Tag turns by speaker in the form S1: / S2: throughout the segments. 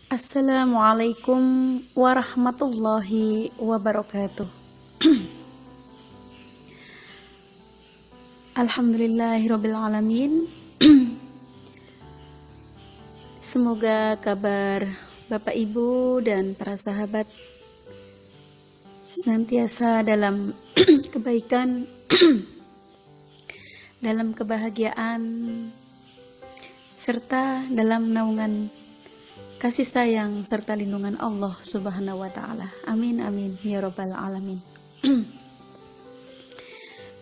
S1: Assalamualaikum warahmatullahi wabarakatuh. Alhamdulillahirabbil alamin. Semoga kabar Bapak Ibu dan para sahabat senantiasa dalam kebaikan, dalam kebahagiaan, serta dalam naungan kasih sayang serta lindungan Allah Subhanahu wa taala. Amin amin ya rabbal alamin.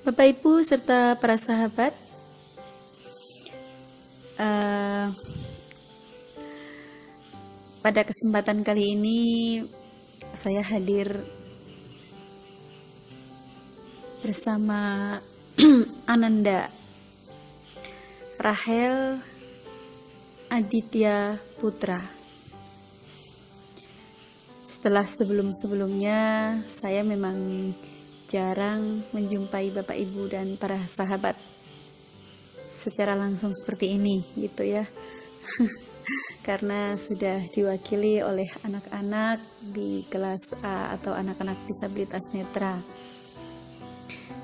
S1: Bapak Ibu serta para sahabat, pada kesempatan kali ini saya hadir bersama Ananda Rahel Aditya Putra. Setelah sebelum-sebelumnya saya memang jarang menjumpai Bapak Ibu dan para sahabat secara langsung seperti ini gitu ya. Karena sudah diwakili oleh anak-anak di kelas A atau anak-anak disabilitas netra.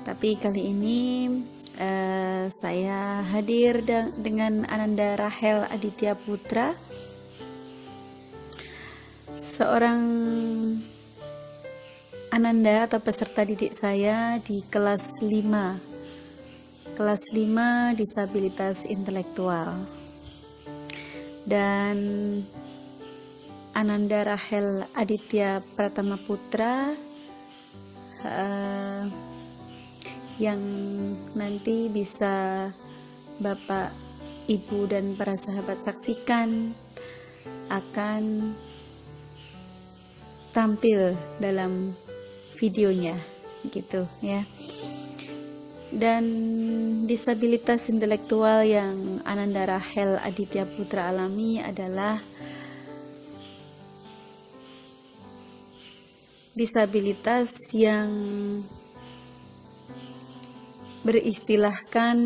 S1: Tapi kali ini saya hadir dengan Ananda Rahel Aditya Putra, seorang Ananda atau peserta didik saya di kelas 5 disabilitas intelektual. Dan Ananda Rahel Aditya Pratama Putra yang nanti bisa Bapak, Ibu dan para sahabat saksikan akan tampil dalam videonya gitu ya. Dan disabilitas intelektual yang Ananda Rahel Aditya Putra alami adalah disabilitas yang beristilahkan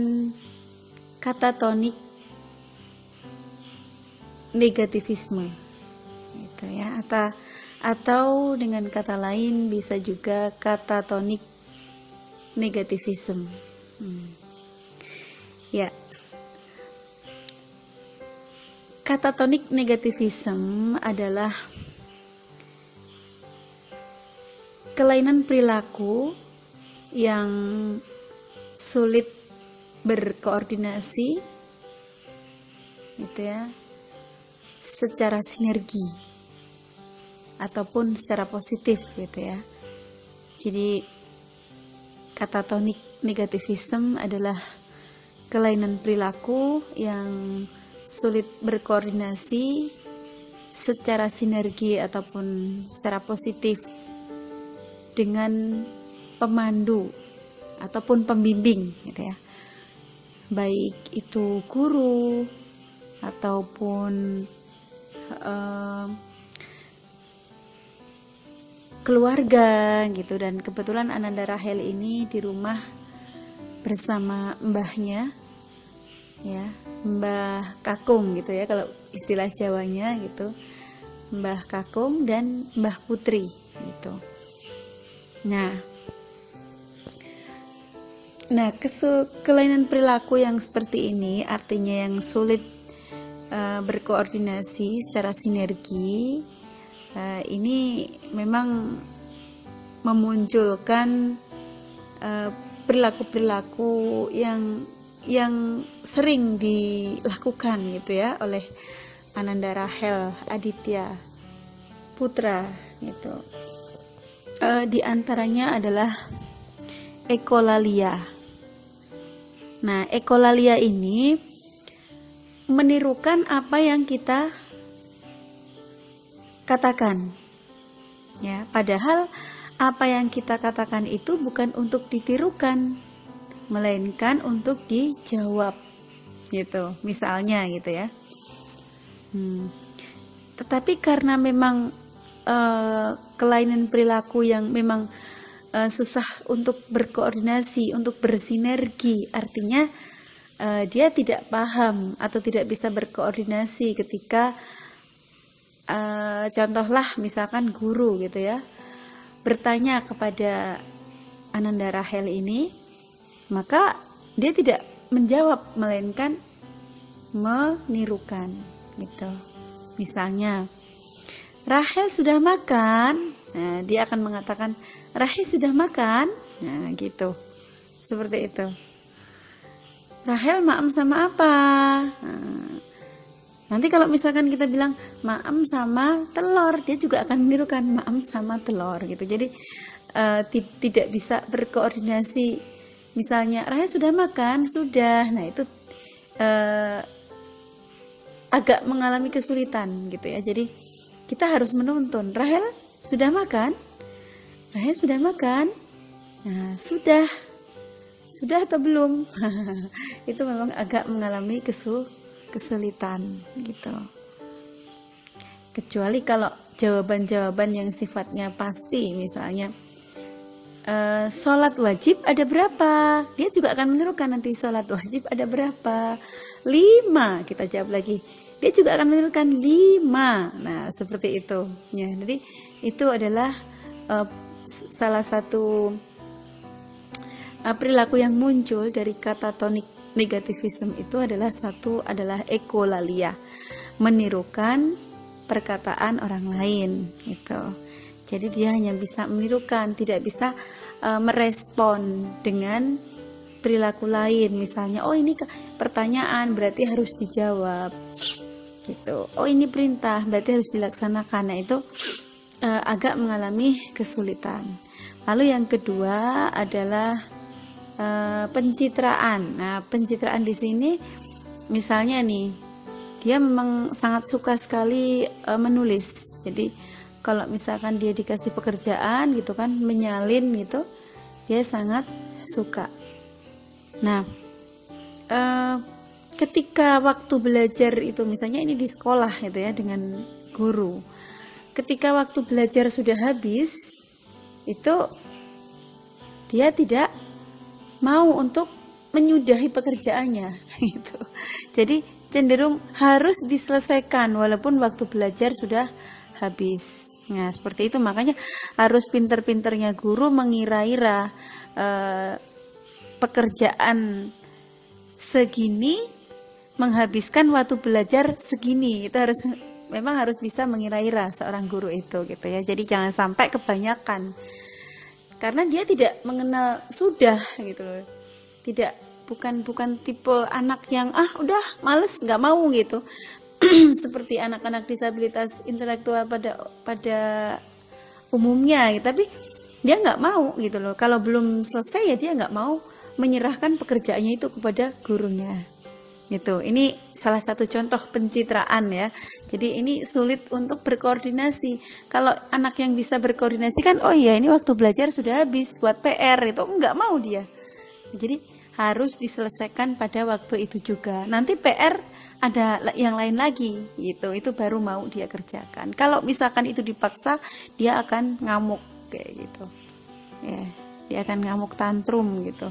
S1: katatonik negativisme gitu ya, atau dengan kata lain bisa juga katatonik negativism. Ya, katatonik negativism adalah kelainan perilaku yang sulit berkoordinasi gitu ya, secara sinergi ataupun secara positif gitu ya. Jadi katatonik negativism adalah kelainan perilaku yang sulit berkoordinasi secara sinergi ataupun secara positif dengan pemandu ataupun pembimbing gitu ya, baik itu guru ataupun keluarga gitu. Dan kebetulan Ananda Rahel ini di rumah bersama mbahnya ya, Mbah Kakung gitu ya kalau istilah Jawanya gitu, Mbah Kakung dan Mbah Putri gitu. Nah, kelainan perilaku yang seperti ini artinya yang sulit berkoordinasi secara sinergi, ini memang memunculkan perilaku-perilaku yang sering dilakukan gitu ya oleh Ananda Rahel Aditya Putra gitu. Di antaranya adalah ekolalia. Nah, ekolalia ini menirukan apa yang kita katakan ya, padahal apa yang kita katakan itu bukan untuk ditirukan, melainkan untuk dijawab gitu, misalnya gitu ya. Tetapi karena memang kelainan perilaku yang memang susah untuk berkoordinasi, untuk bersinergi, artinya dia tidak paham atau tidak bisa berkoordinasi ketika contohlah misalkan guru gitu ya, bertanya kepada Ananda Rahel ini, maka dia tidak menjawab melainkan menirukan gitu. Misalnya, Rahel sudah makan, nah, dia akan mengatakan Rahel sudah makan, nah gitu, seperti itu. Rahel maem sama apa? Nah, nanti kalau misalkan kita bilang maem sama telur, dia juga akan menirukan maem sama telur gitu. Jadi tidak bisa berkoordinasi. Misalnya Rahel sudah makan, sudah. Nah itu agak mengalami kesulitan gitu ya. Jadi kita harus menuntun. Rahel sudah makan? Rahel sudah makan? Nah sudah atau belum? Itu memang agak mengalami kesulitan gitu. Kecuali kalau jawaban-jawaban yang sifatnya pasti, misalnya sholat wajib ada berapa, dia juga akan menirukan nanti sholat wajib ada berapa, 5, kita jawab lagi, dia juga akan menirukan 5. Nah seperti itu ya. Jadi itu adalah salah satu perilaku yang muncul dari katatonik negativism. Itu adalah ekolalia, menirukan perkataan orang lain gitu. Jadi dia hanya bisa menirukan, tidak bisa merespon dengan perilaku lain. Misalnya, oh ini pertanyaan berarti harus dijawab gitu. Oh ini perintah berarti harus dilaksanakan. Nah itu agak mengalami kesulitan. Lalu yang kedua adalah pencitraan. Nah, pencitraan di sini misalnya nih, dia memang sangat suka sekali menulis. Jadi kalau misalkan dia dikasih pekerjaan gitu kan, menyalin gitu, dia sangat suka. Nah, ketika waktu belajar itu, misalnya ini di sekolah gitu ya, dengan guru, ketika waktu belajar sudah habis, itu dia tidak mau untuk menyudahi pekerjaannya gitu. Jadi cenderung harus diselesaikan walaupun waktu belajar sudah habis. Nah seperti itu, makanya harus pinter-pinternya guru mengira-ira pekerjaan segini menghabiskan waktu belajar segini. Itu memang harus bisa mengira-ira seorang guru itu gitu ya. Jadi jangan sampai kebanyakan, karena dia tidak mengenal sudah gitu loh. Bukan tipe anak yang udah males nggak mau gitu. Seperti anak-anak disabilitas intelektual pada umumnya gitu. Tapi dia nggak mau gitu loh. Kalau belum selesai ya dia nggak mau menyerahkan pekerjaannya itu kepada gurunya gitu. Ini salah satu contoh pencitraan ya. Jadi ini sulit untuk berkoordinasi. Kalau anak yang bisa berkoordinasi kan, oh iya ini waktu belajar sudah habis buat PR, itu nggak mau dia. Jadi harus diselesaikan pada waktu itu juga. Nanti PR ada yang lain lagi gitu, itu baru mau dia kerjakan. Kalau misalkan itu dipaksa, dia akan ngamuk kayak gitu ya, dia akan ngamuk, tantrum gitu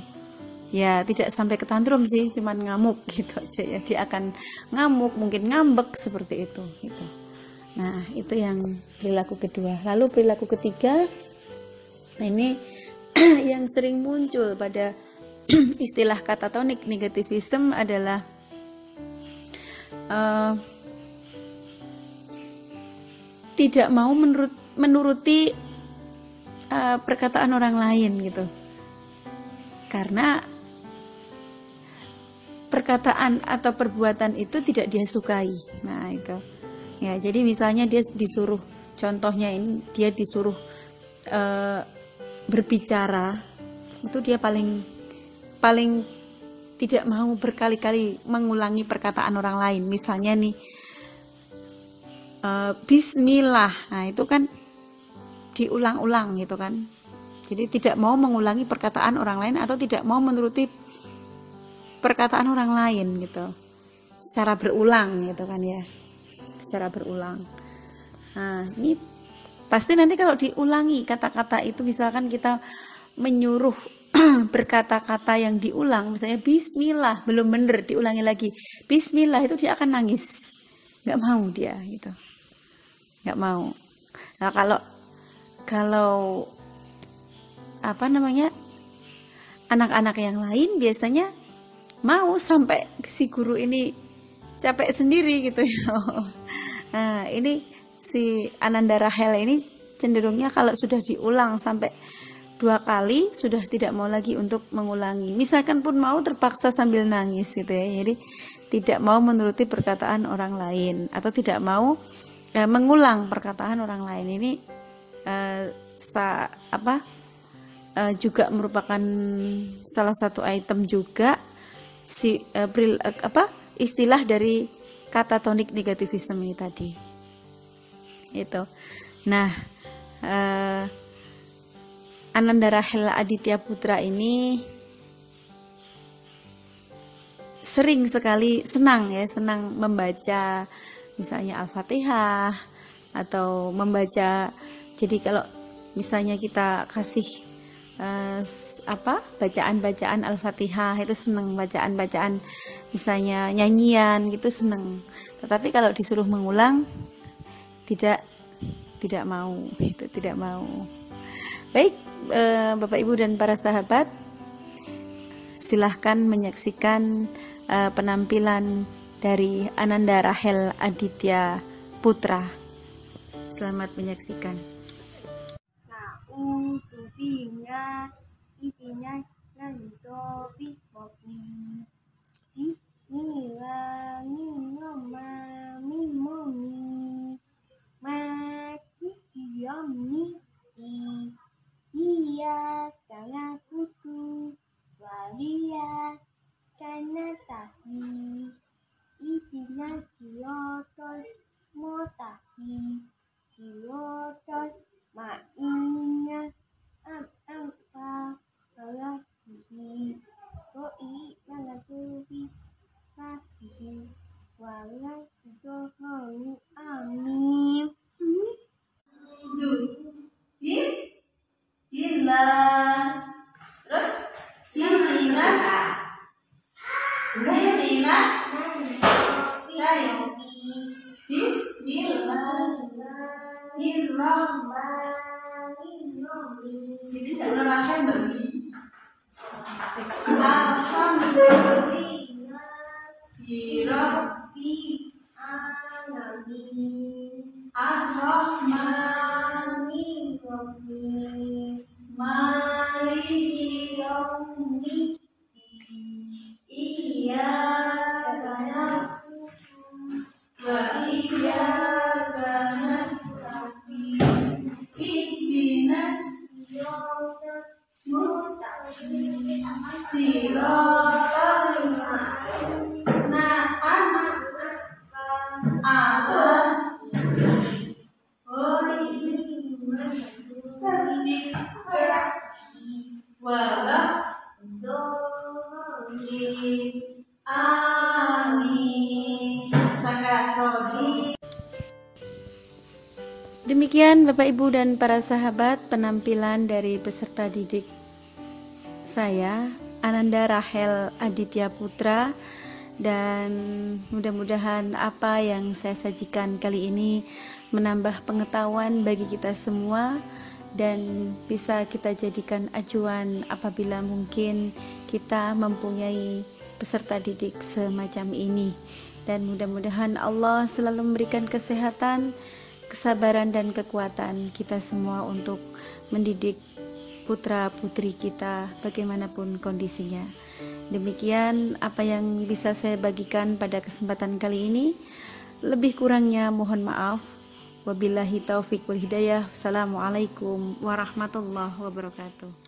S1: ya. Tidak sampai ke tantrum sih, cuman ngamuk gitu aja ya. Dia akan ngamuk, mungkin ngambek seperti itu gitu. Nah itu yang perilaku kedua. Lalu perilaku ketiga, ini yang sering muncul pada istilah katatonik negativism adalah tidak mau menuruti perkataan orang lain gitu, karena perkataan atau perbuatan itu tidak dia sukai. Nah itu ya, jadi misalnya dia disuruh, contohnya ini dia disuruh berbicara, itu dia paling tidak mau berkali-kali mengulangi perkataan orang lain. Misalnya nih, bismillah, nah itu kan diulang-ulang gitu kan. Jadi tidak mau mengulangi perkataan orang lain atau tidak mau menuruti perkataan orang lain gitu, secara berulang gitu kan ya, secara berulang. Nah ini pasti nanti kalau diulangi kata-kata itu, misalkan kita menyuruh berkata-kata yang diulang, misalnya bismillah belum bener, diulangi lagi bismillah, itu dia akan nangis, nggak mau dia gitu. nggak mau. Nah, kalau apa namanya, anak-anak yang lain biasanya mau sampai si guru ini capek sendiri gitu ya. Nah, ini si Ananda Rahel ini cenderungnya kalau sudah diulang sampai 2 kali sudah tidak mau lagi untuk mengulangi. Misalkan pun mau terpaksa sambil nangis gitu ya. Jadi tidak mau menuruti perkataan orang lain atau tidak mau mengulang perkataan orang lain. Ini juga merupakan salah satu item juga istilah dari katatonik negativisme ini tadi. Itu. Nah, Ananda Rahel Aditya Putra ini sering sekali senang membaca misalnya Al-Fatihah atau membaca. Jadi kalau misalnya kita kasih bacaan Al-Fatihah, itu senang, bacaan misalnya nyanyian gitu senang. Tetapi kalau disuruh mengulang tidak mau, itu tidak mau. Baik, Bapak Ibu dan para sahabat, silahkan menyaksikan penampilan dari Ananda Rahel Aditya Putra. Selamat menyaksikan.
S2: Tubinya ipinya nanto pipopi nila ngoma mimomi maki kiyomi iya kana kutu walia kana tahi ipinya ciyoton motahi ciyoton mainnya apa kalau hihi koi jangan tubi pakihi walau itu honi amin
S1: Terus dinas saya Bismillahirrahmanirrahim. Jadi jangan rahim bagi. Alhamdulillahirabbil alamin. Ar-Rahmanir-Rahim. Maliki yaumiddin. Iyyaka na'budu wa iyyaka nasta'in. Ihdinas siratal mustaqim. Siratal Demikian Bapak Ibu dan para sahabat penampilan dari peserta didik saya, Ananda Rahel Aditya Putra, dan mudah-mudahan apa yang saya sajikan kali ini menambah pengetahuan bagi kita semua dan bisa kita jadikan acuan apabila mungkin kita mempunyai peserta didik semacam ini. Dan mudah-mudahan Allah selalu memberikan kesehatan, kesabaran dan kekuatan kita semua untuk mendidik putra-putri kita bagaimanapun kondisinya. Demikian apa yang bisa saya bagikan pada kesempatan kali ini. Lebih kurangnya mohon maaf. Wabillahi taufiq wal hidayah. Assalamualaikum warahmatullahi wabarakatuh.